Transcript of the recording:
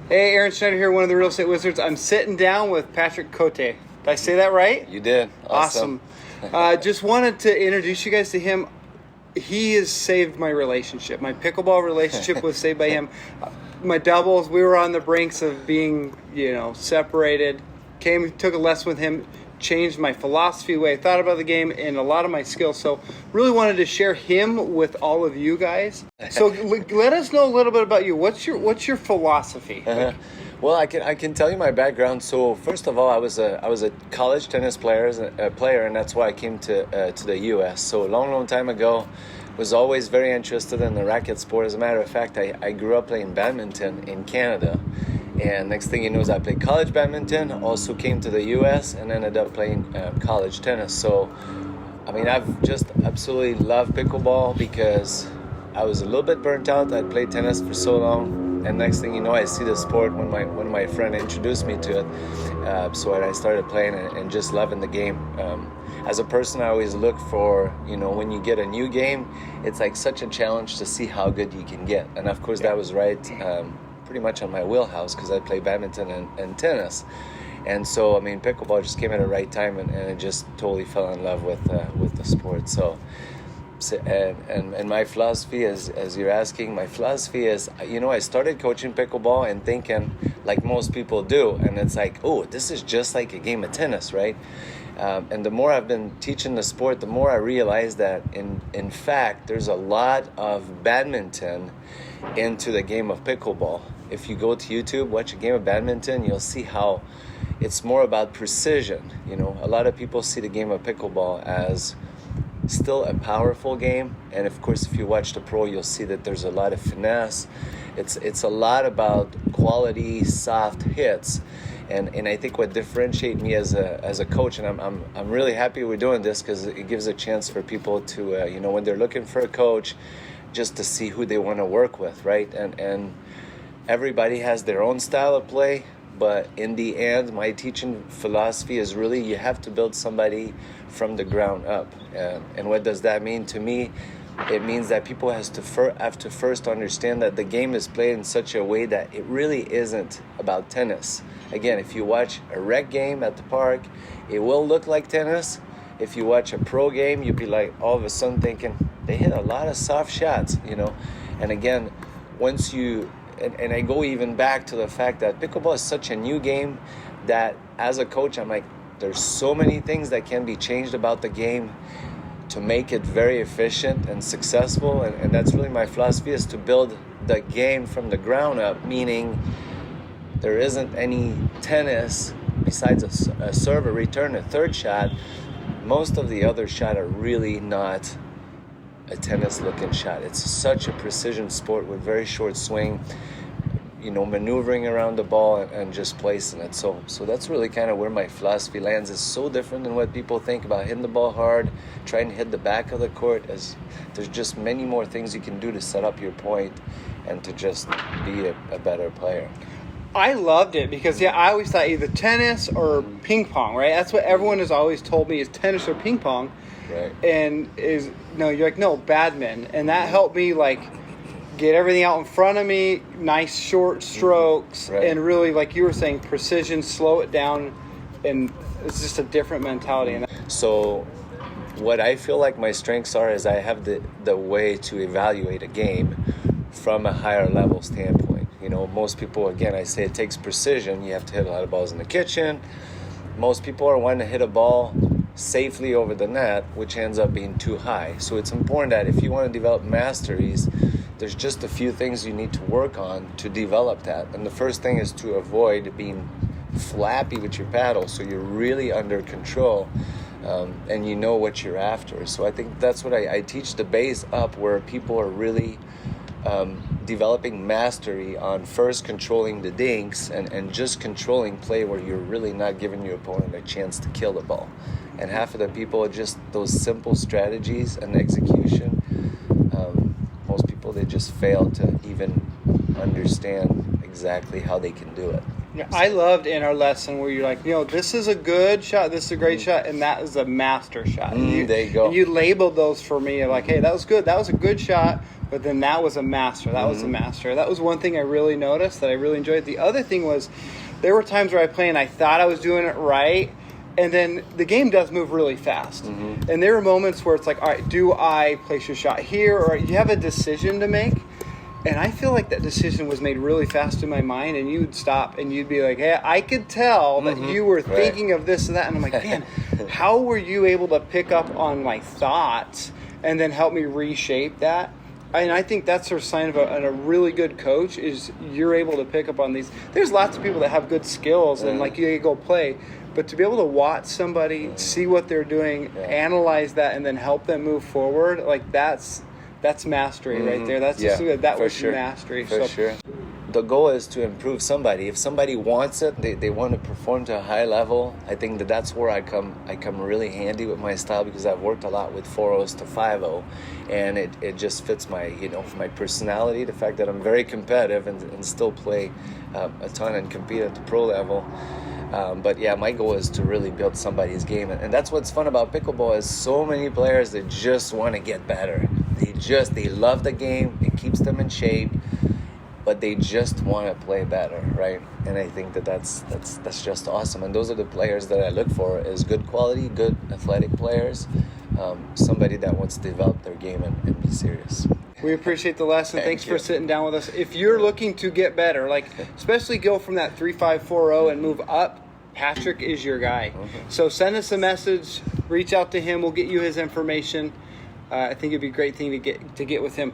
Hey, Aaron Schneider here, one of the Real Estate Wizards. I'm sitting down with Patrick Cote. Did I say that right? You did. Awesome. Just wanted to introduce you guys to him. He has saved my relationship. My pickleball relationship was saved by him. My doubles, we were on the brinks of being, separated. Took a lesson with him, changed my philosophy, the way I thought about the game, and a lot of my skills. So really wanted to share him with all of you guys. So let us know a little bit about you. What's your philosophy? Well, I can tell you my background. So first of all, I was a college tennis player, and that's why I came to the U.S. So a long time ago, was always very interested in the racket sport. As a matter of fact, I grew up playing badminton in Canada. And next thing you know is I played college badminton, also came to the U.S. and ended up playing college tennis. So, I've just absolutely loved pickleball because I was a little bit burnt out. I'd played tennis for so long, and next thing you know, I see the sport when my friend introduced me to it. So I started playing and just loving the game. As a person, I always look for, when you get a new game, it's like such a challenge to see how good you can get. And of course, that was right. Pretty much on my wheelhouse because I play badminton and tennis, and so pickleball just came at the right time, and I just totally fell in love with the sport. So and my philosophy is, as you're asking, my philosophy is, I started coaching pickleball and thinking like most people do, and it's like, oh, this is just like a game of tennis, right? And the more I've been teaching the sport, the more I realize that in fact there's a lot of badminton into the game of pickleball. If you go to YouTube, watch a game of badminton, you'll see how it's more about precision. A lot of people see the game of pickleball as still a powerful game, and of course if you watch the pro, you'll see that there's a lot of finesse. It's a lot about quality soft hits, and I think what differentiates me as a coach, and I'm really happy we're doing this because it gives a chance for people to when they're looking for a coach, just to see who they want to work with, right? And everybody has their own style of play, but in the end, my teaching philosophy is really you have to build somebody from the ground up. And what does that mean to me? It means that people have to first understand that the game is played in such a way that it really isn't about tennis. Again, if you watch a rec game at the park, it will look like tennis. If you watch a pro game, you'll be like all of a sudden thinking, they hit a lot of soft shots, And again, once you... And I go even back to the fact that pickleball is such a new game that as a coach, I'm like, there's so many things that can be changed about the game to make it very efficient and successful. And that's really my philosophy, is to build the game from the ground up, meaning there isn't any tennis besides a serve, a return, a third shot. Most of the other shots are really not a tennis-looking shot. It's such a precision sport with very short swing, maneuvering around the ball and just placing it. So that's really kind of where my philosophy lands. It's so different than what people think about hitting the ball hard, trying to hit the back of the court. As there's just many more things you can do to set up your point and to just be a better player. I loved it because, I always thought either tennis or ping pong, right? That's what everyone has always told me is tennis or ping pong. Right. And you're like, no, badminton. And that helped me, get everything out in front of me, nice short strokes, right. And really, like you were saying, precision, slow it down, and it's just a different mentality. So what I feel like my strengths are is I have the way to evaluate a game from a higher level standpoint. Most people, again, I say it takes precision. You have to hit a lot of balls in the kitchen. Most people are wanting to hit a ball safely over the net, which ends up being too high. So it's important that if you want to develop masteries, there's just a few things you need to work on to develop that. And the first thing is to avoid being flappy with your paddle, so you're really under control and you know what you're after. So I think that's what I teach the base up, where people are really developing mastery on first controlling the dinks and just controlling play, where you're really not giving your opponent a chance to kill the ball. And half of the people are just those simple strategies and execution. Most people, they just fail to even understand exactly how they can do it. Yeah, I loved in our lesson where you're like, this is a good shot, this is a great shot, and that is a master shot. There you go. And you labeled those for me, like, hey, that was good. That was a good shot, But then that was a master. That was a master. That was one thing I really noticed that I really enjoyed. The other thing was there were times where I played and I thought I was doing it right. And then the game does move really fast. And there are moments where it's like, all right, do I place your shot here? Or you have a decision to make. And I feel like that decision was made really fast in my mind. And you would stop and you'd be like, hey, I could tell that you were thinking of this and that. And I'm like, man, how were you able to pick up on my thoughts and then help me reshape that? And I think that's a sign of a really good coach is you're able to pick up on these. There's lots of people that have good skills and like you go play. But to be able to watch somebody, see what they're doing, analyze that, and then help them move forward, like that's mastery right there. That's just good. That was mastery. For sure. The goal is to improve somebody. If somebody wants it, they want to perform to a high level. I think that's where I come really handy with my style because I've worked a lot with 4-0s to 5-0, and it just fits my my personality. The fact that I'm very competitive and still play a ton and compete at the pro level. But yeah, my goal is to really build somebody's game, and that's what's fun about pickleball is so many players that just want to get better. They love the game. It keeps them in shape, but they just want to play better, right? And I think that's just awesome. And those are the players that I look for: is good quality, good athletic players, somebody that wants to develop their game and be serious. We appreciate the lesson. Thanks for sitting down with us. If you're looking to get better, like especially go from that 3-5-4-0 and move up, Patrick is your guy. So send us a message, reach out to him. We'll get you his information. I think it'd be a great thing to get with him.